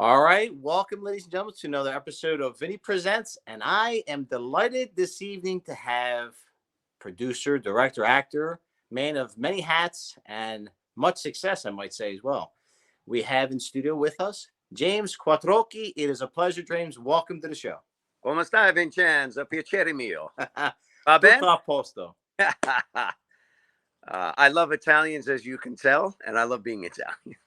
All right, welcome, ladies and gentlemen, to another episode of Vinny Presents. And I am delighted this evening to have producer, director, actor, man of many hats and much success, I might say as well. We have in studio with us James Quattrochi. It is a pleasure, James. Welcome to the show. Come stai, Vincenzo? Piacere mio. Va bene? Tutto a posto. I love Italians, as you can tell, and I love being Italian.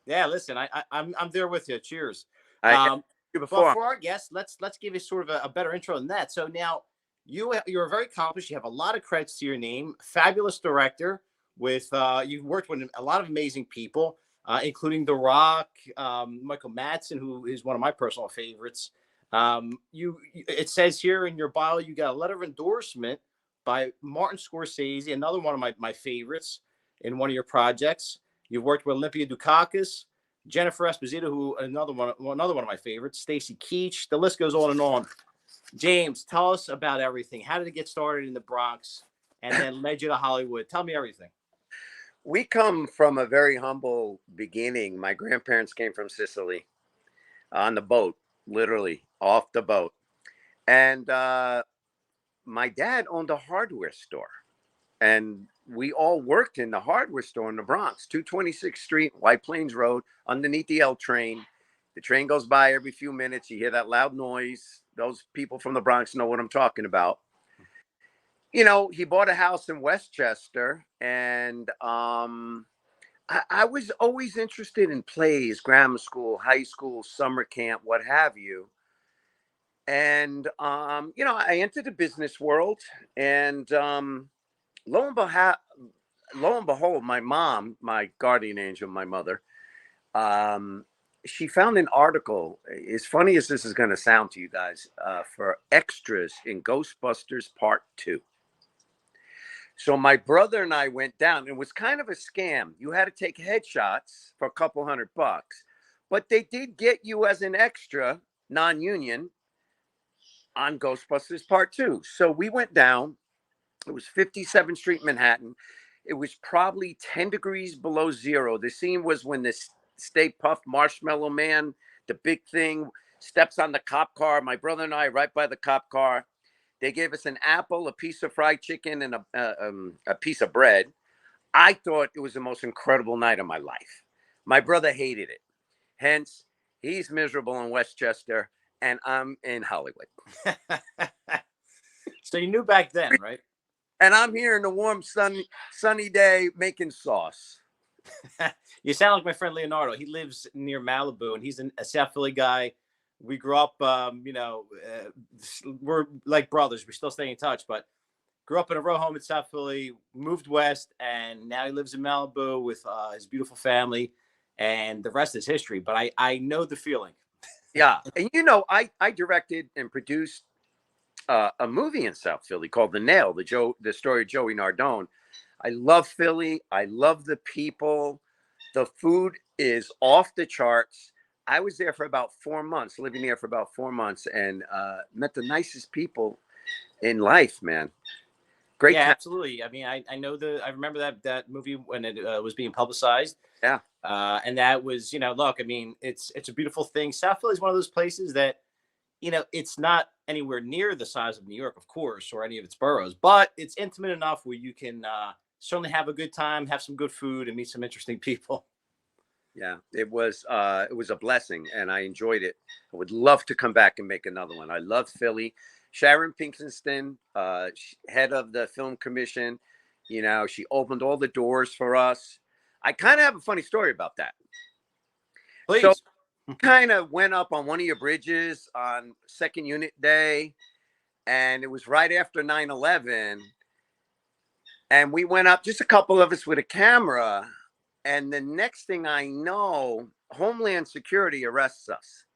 Yeah, listen, I'm there with you. Cheers. I you But before. for our guests, let's give you sort of a better intro than that. So now you're very accomplished. You have a lot of credits to your name. Fabulous director with you've worked with a lot of amazing people, including The Rock, Michael Madsen, who is one of my personal favorites. It says here in your bio you got a letter of endorsement by Martin Scorsese, another one of my favorites in one of your projects. You've worked with Olympia Dukakis, Jennifer Esposito, who another one of my favorites, Stacy Keach. The list goes on and on. James, tell us about everything. How did it get started in the Bronx and then led you to Hollywood? Tell me everything. We come from a very humble beginning. My grandparents came from Sicily on the boat, literally off the boat. And my dad owned a hardware store. And we all worked in the hardware store in the Bronx, 226th Street, White Plains Road, underneath the L train. The train goes by every few minutes. You hear that loud noise. Those people from the Bronx know what I'm talking about. You know, he bought a house in Westchester, and I was always interested in plays, grammar school, high school, summer camp, what have you. And, I entered the business world, and lo and behold, my mom, my guardian angel, my mother, she found an article, as funny as this is going to sound to you guys, for extras in Ghostbusters Part 2. So my brother and I went down. It was kind of a scam. You had to take headshots for a couple $100, but they did get you as an extra, non-union, on Ghostbusters Part 2. So we went down. It was 57th Street, Manhattan. It was probably 10 degrees below zero. The scene was when the Stay Puft Marshmallow Man, the big thing, steps on the cop car. My brother and I right by the cop car. They gave us an apple, a piece of fried chicken, and a piece of bread. I thought it was the most incredible night of my life. My brother hated it. Hence, he's miserable in Westchester, and I'm in Hollywood. So you knew back then, right? And I'm here in the warm, sunny day making sauce. You sound like my friend Leonardo. He lives near Malibu, and he's a South Philly guy. We grew up, we're like brothers. We still stay in touch, but grew up in a row home in South Philly, moved west, and now he lives in Malibu with his beautiful family, and the rest is history. But I know the feeling. Yeah. And, I directed and produced a movie in South Philly called The Nail, the story of Joey Nardone. I love Philly. I love the people. The food is off the charts. I was there for about 4 months, living there for about 4 months, and met the nicest people in life, man. Great. Yeah, absolutely. I mean, I know I remember that movie when it was being publicized. Yeah. And that was, look, I mean, it's a beautiful thing. South Philly is one of those places that, it's not anywhere near the size of New York, of course, or any of its boroughs, but it's intimate enough where you can certainly have a good time, have some good food, and meet some interesting people. Yeah, it was a blessing, and I enjoyed it. I would love to come back and make another one. I love Philly. Sharon Pinkston, head of the film commission, she opened all the doors for us. I kind of have a funny story about that. Please. So, kind of went up on one of your bridges on second unit day, and it was right after 9/11, and we went up, just a couple of us with a camera, and the next thing I know, Homeland Security arrests us.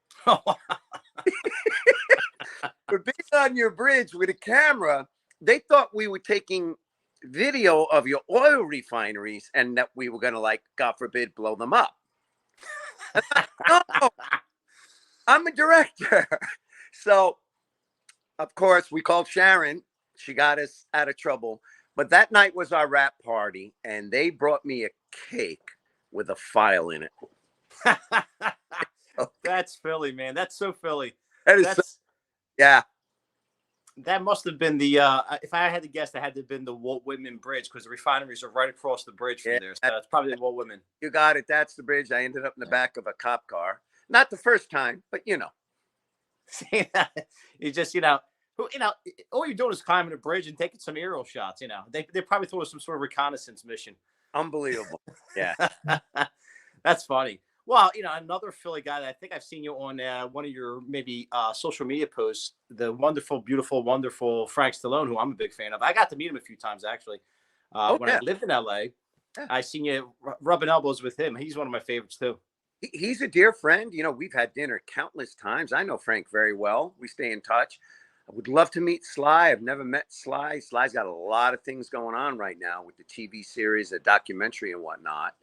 For being on your bridge with a camera. They thought we were taking video of your oil refineries and that we were going to, God forbid, blow them up. No, I'm a director. So, of course, we called Sharon. She got us out of trouble. But that night was our wrap party, and they brought me a cake with a file in it. That's Philly, man. That's so Philly. That is so, That's yeah. that must have been the if I had to guess, that had to have been the Walt Whitman Bridge because the refineries are right across the bridge Yeah, from there. So it's probably the Walt Whitman. you got it. That's the bridge. I ended up in the back of a cop car. Not the first time, but you know. You just who all you're doing is climbing a bridge and taking some aerial shots. They probably thought it was some sort of reconnaissance mission. Unbelievable. Yeah. That's funny. Well, another Philly guy that I think I've seen you on one of your maybe social media posts, the wonderful, beautiful, wonderful Frank Stallone, who I'm a big fan of. I got to meet him a few times actually. Oh, When I yeah. lived in LA, Yeah. I seen you rubbing elbows with him. He's one of my favorites too. He's a dear friend. We've had dinner countless times. I know Frank very well. We stay in touch. I would love to meet Sly. I've never met Sly. Sly's got a lot of things going on right now with the TV series, the documentary, and whatnot.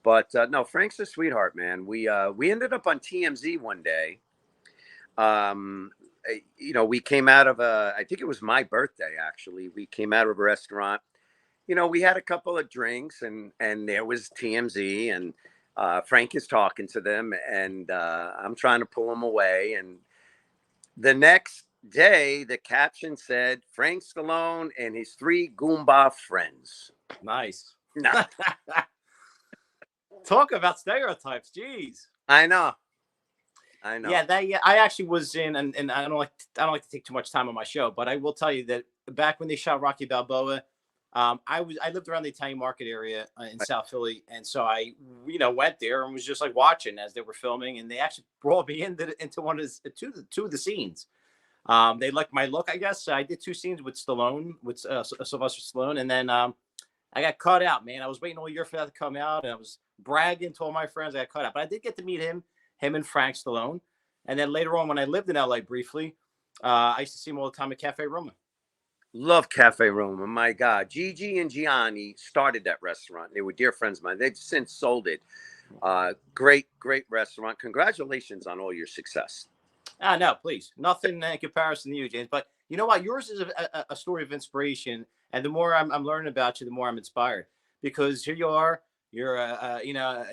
But no, Frank's a sweetheart, man. We ended up on TMZ one day. We came out of I think it was my birthday, actually. We came out of a restaurant. We had a couple of drinks, and there was TMZ, and Frank is talking to them, and I'm trying to pull him away. And the next day, the caption said, Frank Stallone and his 3 Goomba friends. Nice. No, Talk about stereotypes. Jeez. I know. Yeah, I actually was in, and I don't like to take too much time on my show, but I will tell you that back when they shot Rocky Balboa, I lived around the Italian market area in South Philly, and so I went there and was just like watching as they were filming, and they actually brought me into one of two of the scenes. They liked my look, I guess. I did 2 scenes with Stallone, with Sylvester Stallone, and then I got cut out, man. I was waiting all year for that to come out, and I was bragging to all my friends I got cut out. But I did get to meet him and Frank Stallone. And then later on, when I lived in LA briefly, I used to see him all the time at Cafe Roma. Love Cafe Roma. My God. Gigi and Gianni started that restaurant. They were dear friends of mine. They've since sold it. Great restaurant. Congratulations on all your success. No, please. Nothing in comparison to you, James. But you know what? Yours is a story of inspiration. And the more I'm learning about you, the more I'm inspired. Because here you are. You're a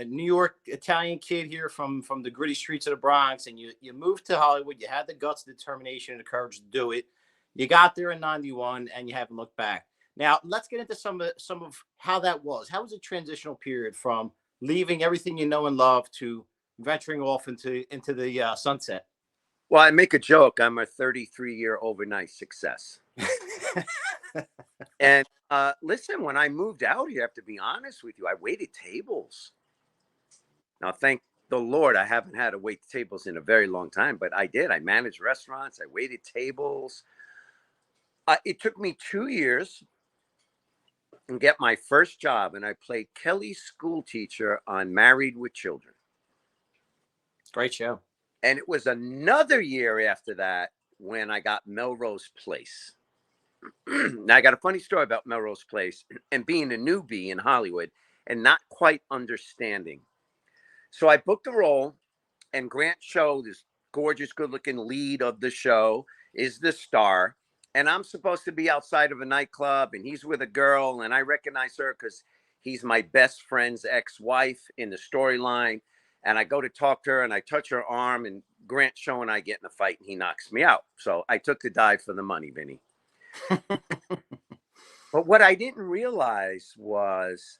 New York Italian kid here from the gritty streets of the Bronx, and you moved to Hollywood. You had the guts, the determination, and the courage to do it. You got there in '91, and you haven't looked back. Now, let's get into some of how that was. How was the transitional period from leaving everything you know and love to venturing off into the sunset? Well, I make a joke. I'm a 33-year overnight success. And listen, when I moved out here, I have to be honest with you, I waited tables. Now, thank the Lord, I haven't had to wait tables in a very long time, but I did. I managed restaurants. I waited tables. It took me 2 years to get my first job, and I played Kelly's school teacher on Married with Children. Great show. And it was another year after that when I got Melrose Place. Now, I got a funny story about Melrose Place and being a newbie in Hollywood and not quite understanding. So I booked a role, and Grant Show, this gorgeous, good-looking lead of the show, is the star. And I'm supposed to be outside of a nightclub, and he's with a girl, and I recognize her because he's my best friend's ex-wife in the storyline. And I go to talk to her, and I touch her arm, and Grant Show and I get in a fight, and he knocks me out. So I took the dive for the money, Vinny. But what I didn't realize was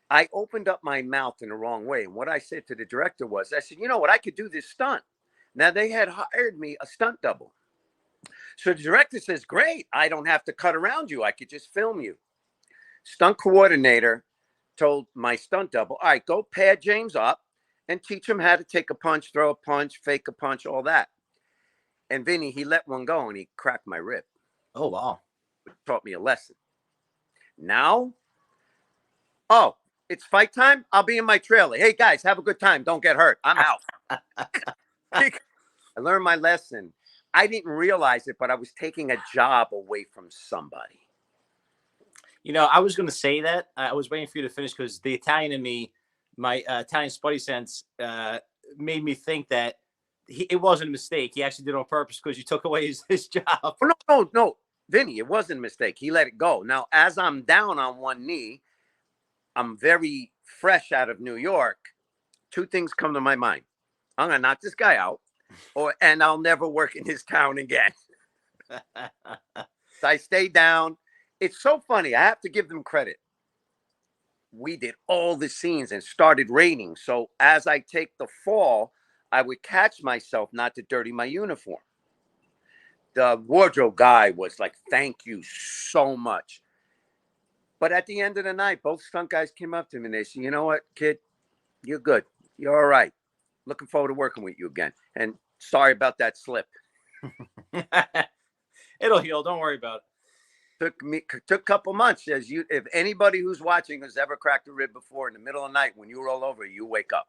I opened up my mouth in the wrong way. And what I said to the director was, I said, you know what, I could do this stunt. Now, they had hired me a stunt double. So the director says, great, I don't have to cut around you. I could just film you. Stunt coordinator told my stunt double, all right, go pad James up and teach him how to take a punch, throw a punch, fake a punch, all that. And Vinny, he let one go and he cracked my rib. Oh, wow. It taught me a lesson. Now, it's fight time. I'll be in my trailer. Hey, guys, have a good time. Don't get hurt. I'm out. I learned my lesson. I didn't realize it, but I was taking a job away from somebody. I was going to say that. I was waiting for you to finish because the Italian in me, my Italian spidey sense, made me think that it wasn't a mistake. He actually did it on purpose because you took away his job. No, Vinny, it wasn't a mistake. He let it go. Now, as I'm down on one knee, I'm very fresh out of New York. 2 things come to my mind. I'm gonna knock this guy out, and I'll never work in his town again. So I stayed down. It's so funny. I have to give them credit. We did all the scenes and started rating. So as I take the fall, I would catch myself not to dirty my uniform. The wardrobe guy was like, "Thank you so much." But at the end of the night, both stunt guys came up to me and they said, "You know what, kid? You're good. You're all right. Looking forward to working with you again. And sorry about that slip." It'll heal. Don't worry about it. Took a couple months. If anybody who's watching has ever cracked a rib before in the middle of the night, when you roll over, you wake up.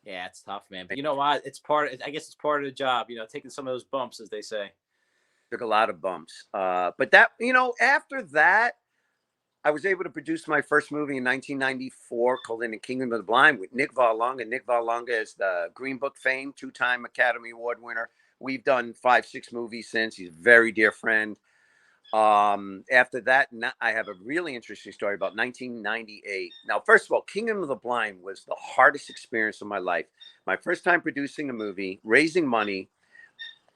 Yeah, it's tough, man. But you know what? It's part. I guess it's part of the job. Taking some of those bumps, as they say. Took a lot of bumps. But that, after that, I was able to produce my first movie in 1994 called In the Kingdom of the Blind with Nick Vallelonga. Nick Vallelonga is the Green Book fame, 2-time Academy Award winner. We've done 5-6 movies since. He's a very dear friend. After that, I have a really interesting story about 1998. Now, first of all, Kingdom of the Blind was the hardest experience of my life. My first time producing a movie, raising money,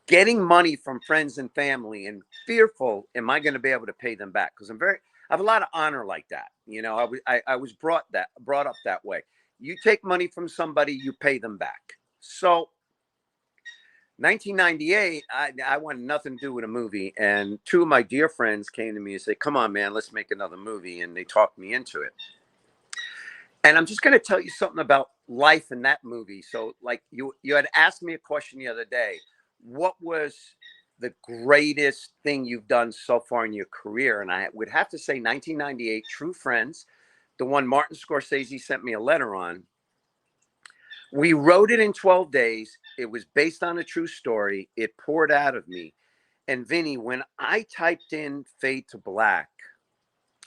getting money from friends and family, and fearful, am I going to be able to pay them back? Because I have a lot of honor like that. I was brought up that way. You take money from somebody, you pay them back. So 1998, I wanted nothing to do with a movie. And 2 of my dear friends came to me and said, "Come on, man, let's make another movie." And they talked me into it. And I'm just going to tell you something about life in that movie. So like you had asked me a question the other day, what was the greatest thing you've done so far in your career? And I would have to say 1998, True Friends, the one Martin Scorsese sent me a letter on. We wrote it in 12 days. It was based on a true story. It poured out of me. And Vinny, when I typed in Fade to Black,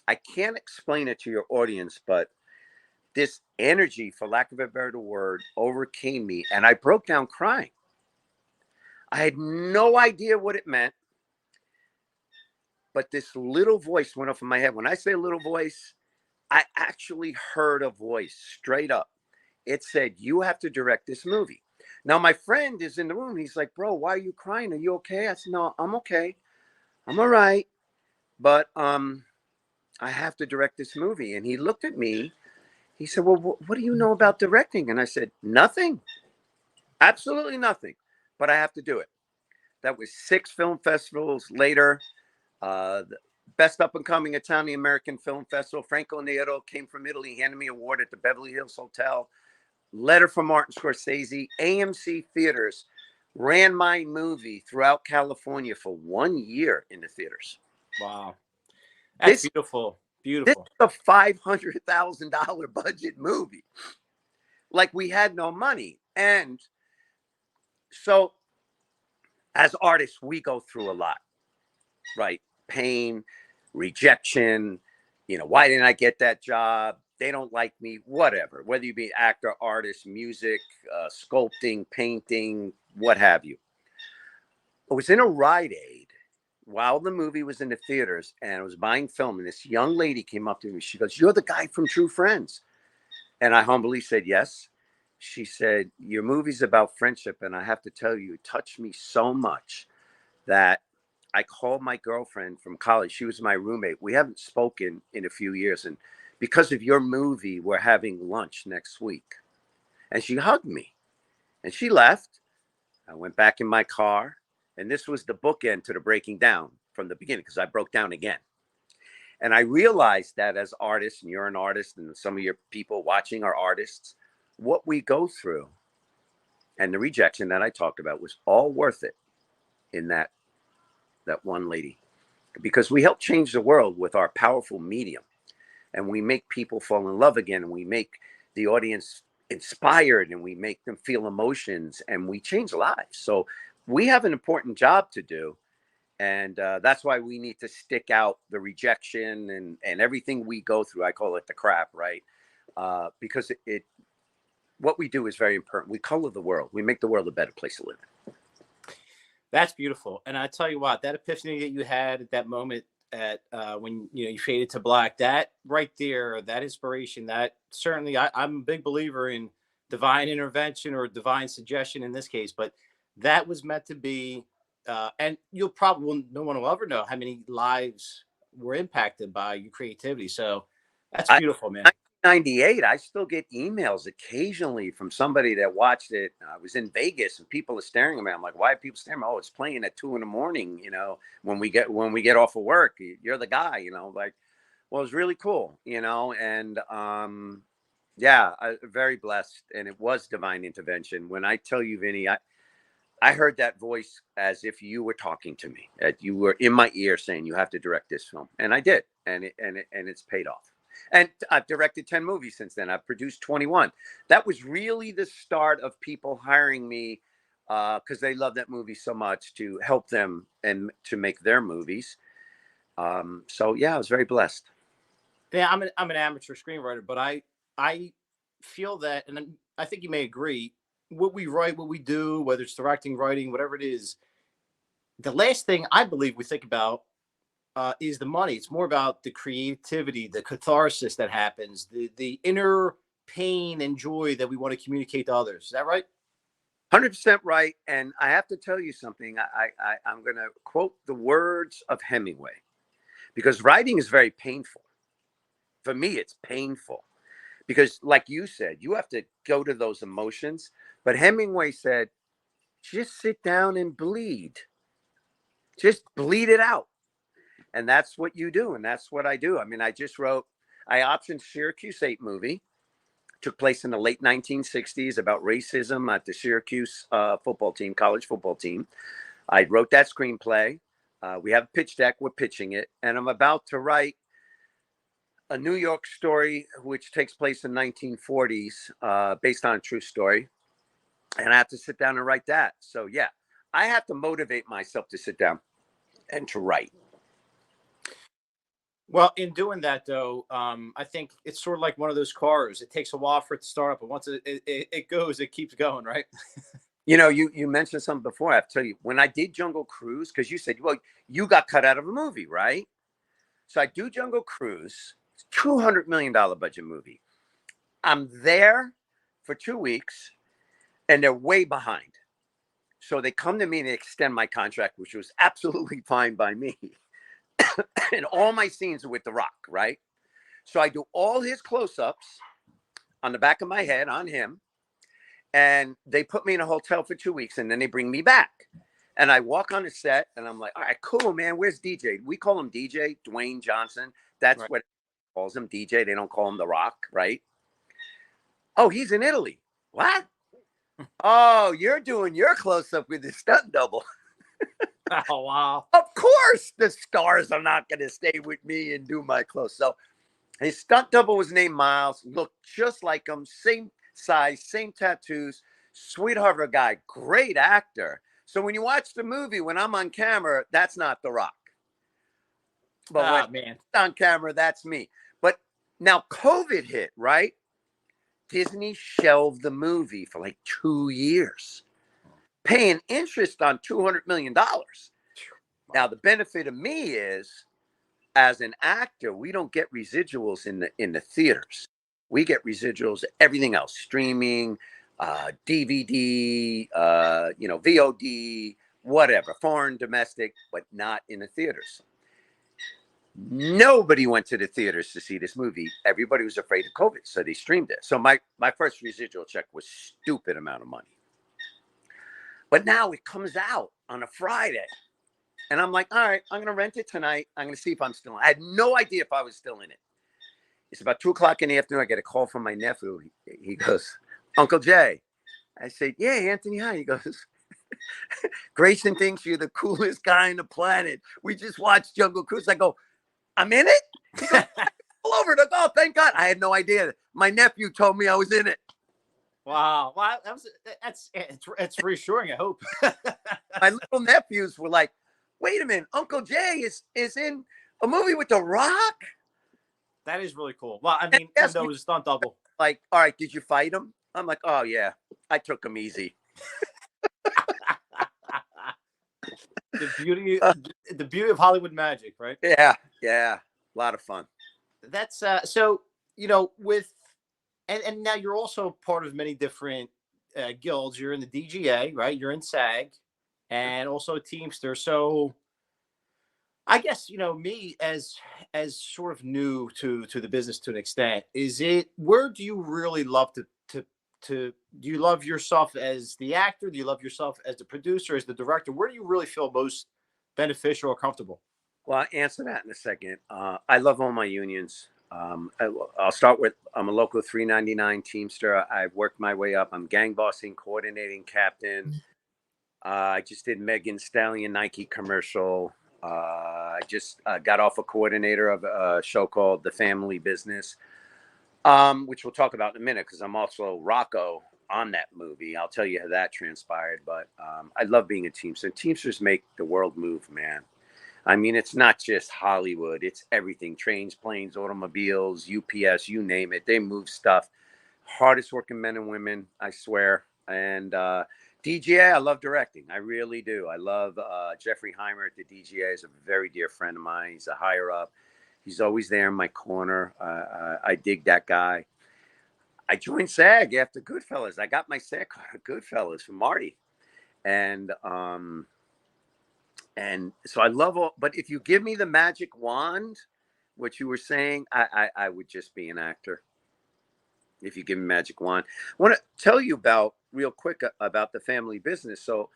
I can't explain it to your audience, but this energy, for lack of a better word, overcame me. And I broke down crying. I had no idea what it meant. But this little voice went off in my head. When I say little voice, I actually heard a voice straight up. It said, "You have to direct this movie." Now, my friend is in the room. He's like, "Bro, why are you crying? Are you okay?" I said, "No, I'm okay. I'm all right. But I have to direct this movie." And he looked at me. He said, "Well, what do you know about directing?" And I said, "Nothing. Absolutely nothing. But I have to do it." That was 6 film festivals later. The best up-and-coming Italian-American film festival. Franco Nero came from Italy, handed me an award at the Beverly Hills Hotel. Letter from Martin Scorsese. AMC Theaters ran my movie throughout California for 1 year in the theaters. Wow. That's beautiful. Beautiful. This is a $500,000 budget movie. Like, we had no money. And so as artists, we go through a lot, right? Pain, rejection, why didn't I get that job? They don't like me, whatever, whether you be actor, artist, music, sculpting, painting, what have you. I was in a Rite Aid while the movie was in the theaters, and I was buying film, and this young lady came up to me. She goes, "You're the guy from True Friends." And I humbly said, "Yes." She said, "Your movie's about friendship, and I have to tell you, it touched me so much that I called my girlfriend from college. She was my roommate. We haven't spoken in a few years. And because of your movie, we're having lunch next week." And she hugged me and she left. I went back in my car. And this was the bookend to the breaking down from the beginning, because I broke down again. And I realized that as artists, and you're an artist, and some of your people watching are artists, what we go through and the rejection that I talked about was all worth it in that one lady, because we help change the world with our powerful medium, and we make people fall in love again, and we make the audience inspired, and we make them feel emotions, and we change lives. So we have an important job to do, and that's why we need to stick out the rejection and everything we go through. I call it the crap, right? Because what we do is very important. We color the world. We make the world a better place to live in. That's beautiful. And I tell you what, that epiphany that you had at that moment at when you faded to black, that right there, that inspiration, that certainly I'm a big believer in divine intervention or divine suggestion in this case, but that was meant to be. And you'll probably no one will ever know how many lives were impacted by your creativity. So that's I beautiful, man. 98, I still get emails occasionally from somebody that watched it. I was in Vegas and people are staring at me. I'm like, why are people staring at me? Oh, it's playing at 2 a.m. You know, when we get off of work, you're the guy, you know, like, well, it was really cool, you know, and yeah, very blessed, and it was divine intervention. When I tell you, Vinny, I heard that voice as if you were talking to me, that you were in my ear saying you have to direct this film, and I did, and it's paid off. And I've directed 10 movies since then. I've produced 21. That was really the start of people hiring me because they love that movie so much to help them and to make their movies. So yeah, I was very blessed. Yeah, I'm an amateur screenwriter, but I feel that, and I think you may agree. What we write, what we do, whether it's directing, writing, whatever it is, the last thing I believe we think about is the money. It's more about the creativity, the catharsis that happens, the inner pain and joy that we want to communicate to others. Is that right? 100% right. And I have to tell you something. I'm going to quote the words of Hemingway because writing is very painful. For me, it's painful because, like you said, you have to go to those emotions. But Hemingway said, just sit down and bleed. Just bleed it out. And that's what you do. And that's what I do. I mean, I optioned Syracuse 8 movie. Took place in the late 1960s about racism at the Syracuse football team, college football team. I wrote that screenplay. We have a pitch deck. We're pitching it. And I'm about to write a New York story, which takes place in 1940s, based on a true story. And I have to sit down and write that. So, yeah, I have to motivate myself to sit down and to write. Well, in doing that, though, I think it's sort of like one of those cars. It takes a while for it to start up, but once it goes, it keeps going, right? You know, you mentioned something before. I have to tell you, when I did Jungle Cruise, because you said, well, you got cut out of a movie, right? So I do Jungle Cruise, $200 million budget movie. I'm there for 2 weeks, and they're way behind. So they come to me and they extend my contract, which was absolutely fine by me. And all my scenes are with The Rock, right? So I do all his close-ups on the back of my head on him. And they put me in a hotel for 2 weeks, and then they bring me back. And I walk on the set, and I'm like, all right, cool, man. Where's DJ? We call him DJ, Dwayne Johnson. That's Right. what calls him, DJ. They don't call him The Rock, right? Oh, he's in Italy. What? Oh, you're doing your close-up with the stunt double. Oh, wow. Of course, the stars are not going to stay with me and do my close. So his stunt double was named Miles, looked just like him, same size, same tattoos, sweetheart of a guy, great actor. So when you watch the movie, when I'm on camera, that's not The Rock. But when Man. I'm on camera, that's me. But now COVID hit, right? Disney shelved the movie for like 2 years, paying interest on $200 million. Now, the benefit of me is, as an actor, we don't get residuals in the theaters. We get residuals, everything else, streaming, DVD, VOD, whatever, foreign, domestic, but not in the theaters. Nobody went to the theaters to see this movie. Everybody was afraid of COVID, so they streamed it. So my first residual check was stupid amount of money. But now it comes out on a Friday. And I'm like, all right, I'm going to rent it tonight. I'm going to see if I'm still in it. I had no idea if I was still in it. It's about 2:00 in the afternoon. I get a call from my nephew. He goes, Uncle Jay. I said, yeah, Anthony, hi. He goes, Grayson thinks you're the coolest guy on the planet. We just watched Jungle Cruise. I go, I'm in it? He goes, all over it. I go, oh, thank God. I had no idea. My nephew told me I was in it. Wow. Well, it's reassuring, I hope. My little nephews were like, wait a minute, Uncle Jay is in a movie with The Rock? That is really cool. Well, I mean, even though it was a stunt double. Like, all right, did you fight him? I'm like, oh, yeah, I took him easy. the beauty of Hollywood magic, right? Yeah. A lot of fun. That's so, with And now you're also part of many different guilds. You're in the DGA, right? You're in SAG, and also a Teamster. So I guess me as sort of new to the business to an extent. Is it where do you really love to do you love yourself as the actor? Do you love yourself as the producer, as the director? Where do you really feel most beneficial or comfortable? Well, I'll answer that in a second. I love all my unions. I'll start with I'm a local 399 Teamster. I've worked my way up. I'm gang bossing, coordinating captain. I just did Megan Stallion Nike commercial. I just got off a coordinator of a show called The Family Business, which we'll talk about in a minute because I'm also Rocco on that movie. I'll tell you how that transpired. But I love being a Teamster. Teamsters make the world move, man. I mean, it's not just Hollywood. It's everything. Trains, planes, automobiles, UPS, you name it. They move stuff. Hardest working men and women, I swear. And DGA, I love directing. I really do. I love Jeffrey Heimer at the DGA. Is a very dear friend of mine. He's a higher up. He's always there in my corner. I dig that guy. I joined SAG after Goodfellas. I got my SAG card at Goodfellas from Marty. And so I love all, but if you give me the magic wand, what you were saying, I would just be an actor. If you give me magic wand, I want to tell you about real quick about the family business. So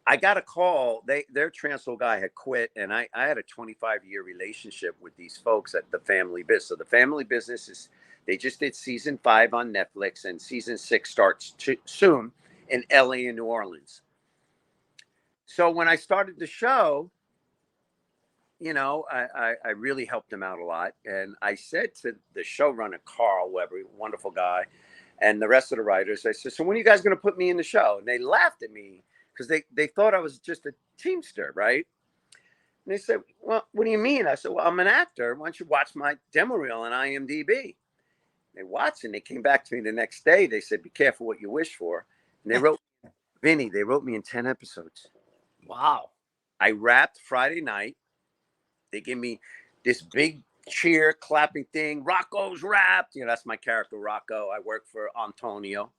I got a call. Their transfer guy had quit, and I had a 25-year relationship with these folks at the family business. So the family business is they just did season 5 on Netflix, and season 6 starts soon in LA and New Orleans. So when I started the show, I really helped him out a lot. And I said to the showrunner, Carl Weber, wonderful guy, and the rest of the writers, I said, so when are you guys going to put me in the show? And they laughed at me because they thought I was just a Teamster, right? And they said, well, what do you mean? I said, well, I'm an actor. Why don't you watch my demo reel on IMDb? They watched, and they came back to me the next day. They said, be careful what you wish for. And they wrote, Vinny, they wrote me in 10 episodes. Wow. I rapped Friday night. They give me this big cheer clapping thing. Rocco's rapped. That's my character, Rocco. I work for Antonio.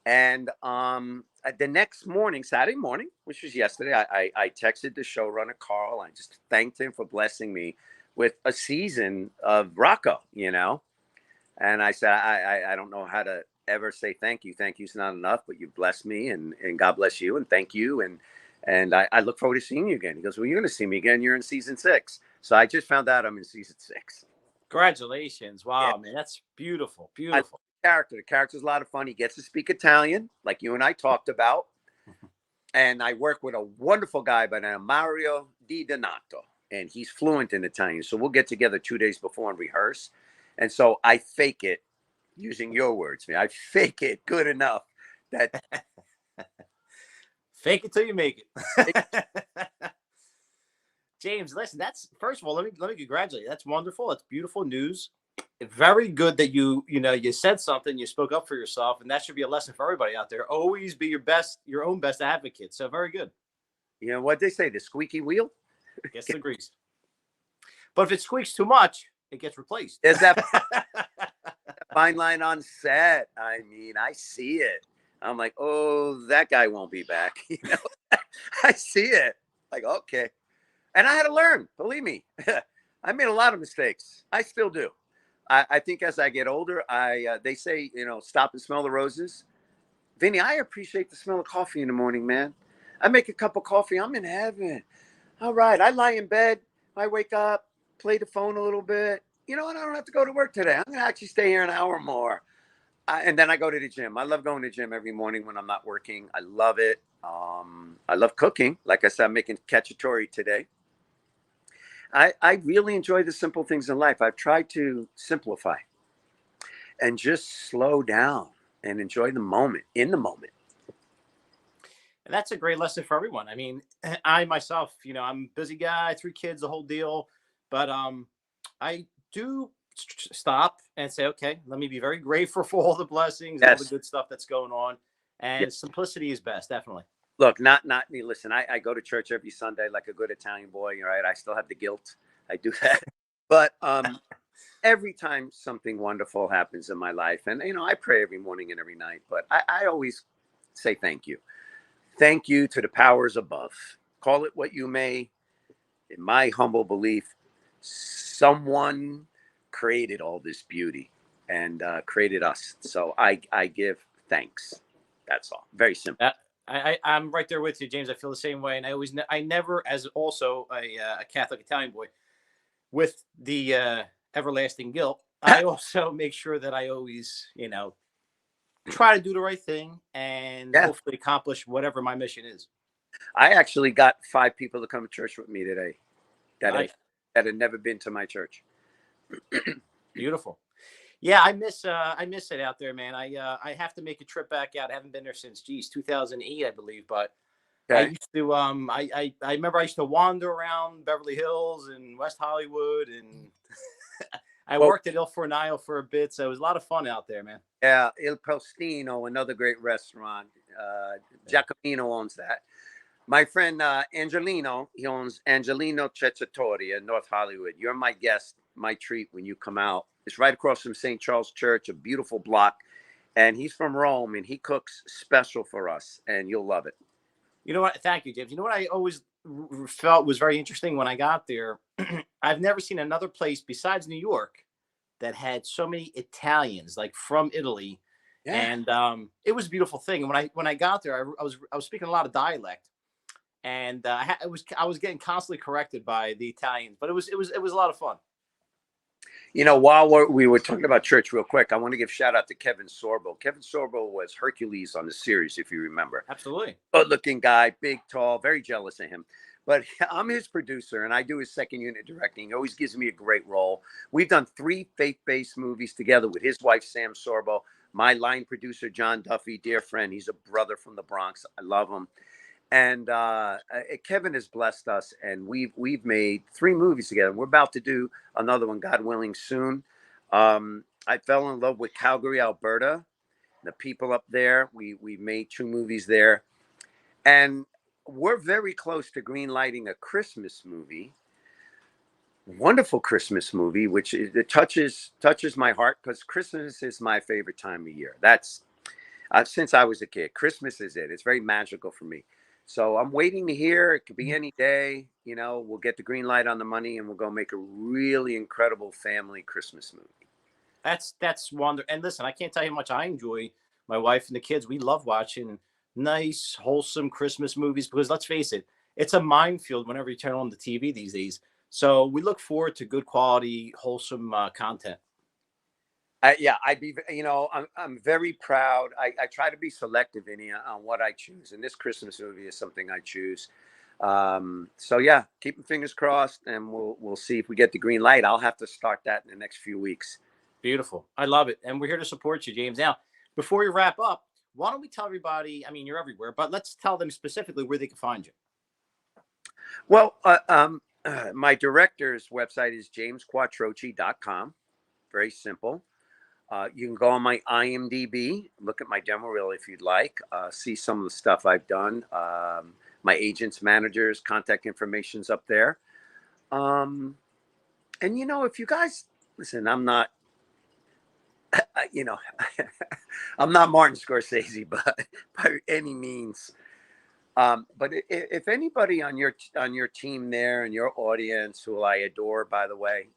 And the next morning, Saturday morning, which was yesterday, I texted the showrunner, Carl. I just thanked him for blessing me with a season of Rocco, And I said, I don't know how to ever say thank you. Thank you's not enough, but you blessed me, and God bless you, and thank you. And I look forward to seeing you again. He goes, well, you're going to see me again. You're in season 6. So I just found out I'm in season 6. Congratulations. Wow, Yeah. man. That's beautiful. I love Beautiful. the character. The character's a lot of fun. He gets to speak Italian, like you and I talked about. And I work with a wonderful guy by the name of Mario Di Donato. And he's fluent in Italian. So we'll get together 2 days before and rehearse. And so I fake it, using your words, man. I fake it good enough that Fake it till you make it. James, listen, that's first of all, let me congratulate you. That's wonderful. That's beautiful news. Very good that you said something, you spoke up for yourself, and that should be a lesson for everybody out there. Always be your own best advocate. So very good. what they say, the squeaky wheel. Gets the grease. But if it squeaks too much, it gets replaced. There's that fine line on set. I mean, I see it. I'm like, oh, that guy won't be back. I see it. Like, okay. And I had to learn, believe me. I made a lot of mistakes. I still do. I think as I get older, they say, stop and smell the roses. Vinny, I appreciate the smell of coffee in the morning, man. I make a cup of coffee. I'm in heaven. All right. I lie in bed. I wake up, play the phone a little bit. You know what? I don't have to go to work today. I'm going to actually stay here an hour more. And then I go to the gym. I love going to the gym every morning when I'm not working. I love it. I love cooking. Like I said, I'm making cacciatore today. I really enjoy the simple things in life. I've tried to simplify and just slow down and enjoy the moment, in the moment. And that's a great lesson for everyone. I mean, I myself, I'm a busy guy, 3 kids, the whole deal. But I do stop and say, okay, let me be very grateful for all the blessings and all the Yes. good stuff that's going on. And Yes. simplicity is best, definitely. Look, not me. Listen, I go to church every Sunday like a good Italian boy. Right? I still have the guilt. I do that. But every time something wonderful happens in my life, and I pray every morning and every night, but I always say thank you. Thank you to the powers above. Call it what you may. In my humble belief, someone created all this beauty and created us. So I give thanks. That's all. Very simple. I'm right there with you, James. I feel the same way, and I never, as also a Catholic Italian boy, with the everlasting guilt, I also make sure that I always, try to do the right thing and Yeah. hopefully accomplish whatever my mission is. I actually got 5 people to come to church with me today that Nice. had never been to my church. Beautiful. Yeah, I miss it out there, man. I have to make a trip back out. I haven't been there since 2008, I believe. But I Okay. used to I remember I used to wander around Beverly Hills and West Hollywood, and I Well, worked at Il Fornaio for a bit, so it was a lot of fun out there, man. yeah, Il Postino, another great restaurant. Yeah. Giacomino owns that. My friend Angelino, he owns Angelino Cacciatore in North Hollywood. You're my guest, my treat when you come out. It's right across from St. Charles Church, a beautiful block. And he's from Rome, and he cooks special for us, and you'll love it. You know what? Thank you, James. You know what I always felt was very interesting when I got there? I've never seen another place besides New York that had so many Italians, like from Italy, Yeah. and it was a beautiful thing. And when I got there, I was speaking a lot of dialect, and I was getting constantly corrected by the Italians, but it was a lot of fun. While we were talking about church real quick, I want to give shout out to Kevin Sorbo. Kevin Sorbo was Hercules on the series, if you remember. Absolutely. Good looking guy, big, tall, very jealous of him. But I'm his producer and I do his second unit directing. He always gives me a great role. We've done 3 faith-based movies together with his wife, Sam Sorbo, my line producer, John Duffy, dear friend. He's a brother from the Bronx. I love him. And Kevin has blessed us, and we've made 3 movies together. We're about to do another one, God willing, soon. I fell in love with Calgary, Alberta. The people up there. We made 2 movies there, and we're very close to green lighting a Christmas movie. Wonderful Christmas movie, which it touches my heart because Christmas is my favorite time of year. That's since I was a kid. Christmas is it. It's very magical for me. So I'm waiting to hear. It could be any day. We'll get the green light on the money and we'll go make a really incredible family Christmas movie. That's wonder. And listen, I can't tell you how much I enjoy my wife and the kids. We love watching nice, wholesome Christmas movies because let's face it, it's a minefield whenever you turn on the TV these days. So we look forward to good quality, wholesome content. Yeah, I'm very proud. I try to be selective, Vinny, on what I choose. And this Christmas movie is something I choose. So yeah, keep your fingers crossed, and we'll see if we get the green light. I'll have to start that in the next few weeks. Beautiful. I love it. And we're here to support you, James. Now, before we wrap up, why don't we tell everybody? I mean, you're everywhere, but let's tell them specifically where they can find you. Well, my director's website is jamesquattrochi.com. Very simple. You can go on my IMDb, look at my demo reel if you'd like, see some of the stuff I've done. My agents, managers, contact information's up there. And if you guys listen, I'm not, I'm not Martin Scorsese, but by any means. But if anybody on your team there and your audience, who I adore, by the way,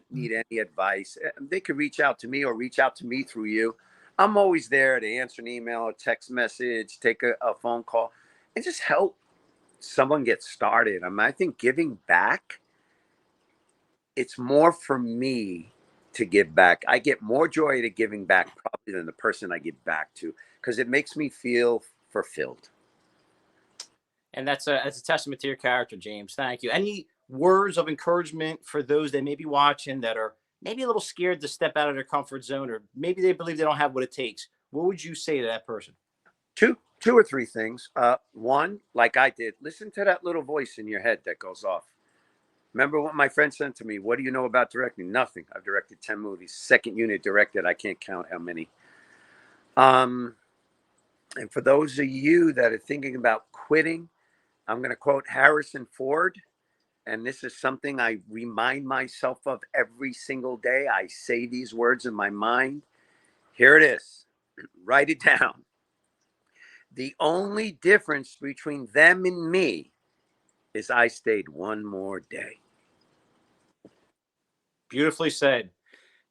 need any advice, they could reach out to me or reach out to me through you. I'm always there to answer an email, a text message, take a phone call, and just help someone get started. I think giving back, it's more for me to give back. I get more joy to giving back probably than the person I give back to because it makes me feel fulfilled. And that's a testament to your character, James. Thank you. Any words of encouragement for those that may be watching that are maybe a little scared to step out of their comfort zone, or maybe they believe they don't have what it takes? What would you say to that person? Two or three things. One, like I did, listen to that little voice in your head that goes off. Remember what my friend said to me? What do you know about directing? Nothing. I've directed 10 movies. Second unit directed. I can't count how many. And for those of you that are thinking about quitting, I'm going to quote Harrison Ford. and this is something I remind myself of every single day. I say these words in my mind. Here it is. Write it down. The only difference between them and me is I stayed one more day. Beautifully said.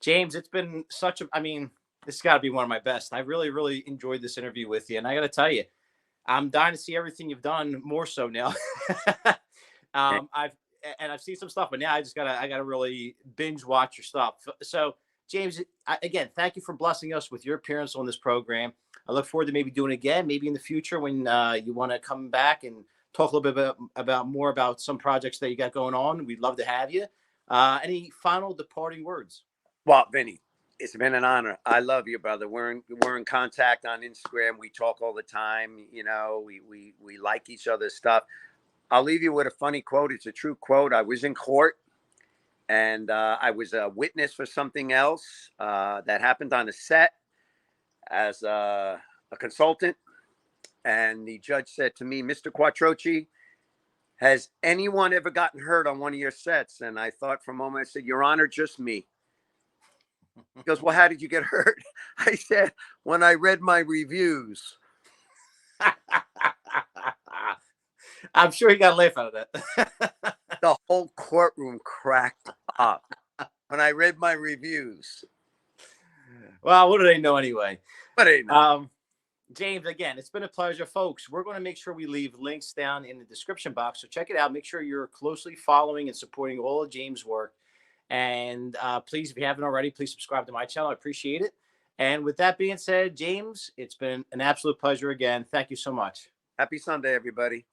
James, it's been such a, I mean, this has got to be one of my best. I really, really enjoyed this interview with you. And I got to tell you, I'm dying to see everything you've done more so now. I've and I've seen some stuff, but now I gotta really binge watch your stuff. So, James, again, thank you for blessing us with your appearance on this program. I look forward to maybe doing it again, maybe in the future when you want to come back and talk a little bit about more about some projects that you got going on. We'd love to have you. Any final departing words? Well, Vinny, it's been an honor. I love you, brother. We're in contact on Instagram. We talk all the time. You know, we like each other's stuff. I'll leave you with a funny quote. It's a true quote. I was in court, and I was a witness for something else that happened on a set as a consultant. And the judge said to me, "Mr. Quattrochi, has anyone ever gotten hurt on one of your sets?" And I thought for a moment. I said, "Your Honor, just me." He goes, "Well, how did you get hurt?" I said, "When I read my reviews." I'm sure he got a laugh out of that. The whole courtroom cracked up when I read my reviews. Well, what do they know anyway? But anyway. James, again, it's been a pleasure, folks. We're going to make sure we leave links down in the description box. So check it out. Make sure you're closely following and supporting all of James' work. And please, if you haven't already, please subscribe to my channel. I appreciate it. And with that being said, James, it's been an absolute pleasure again. Thank you so much. Happy Sunday, everybody.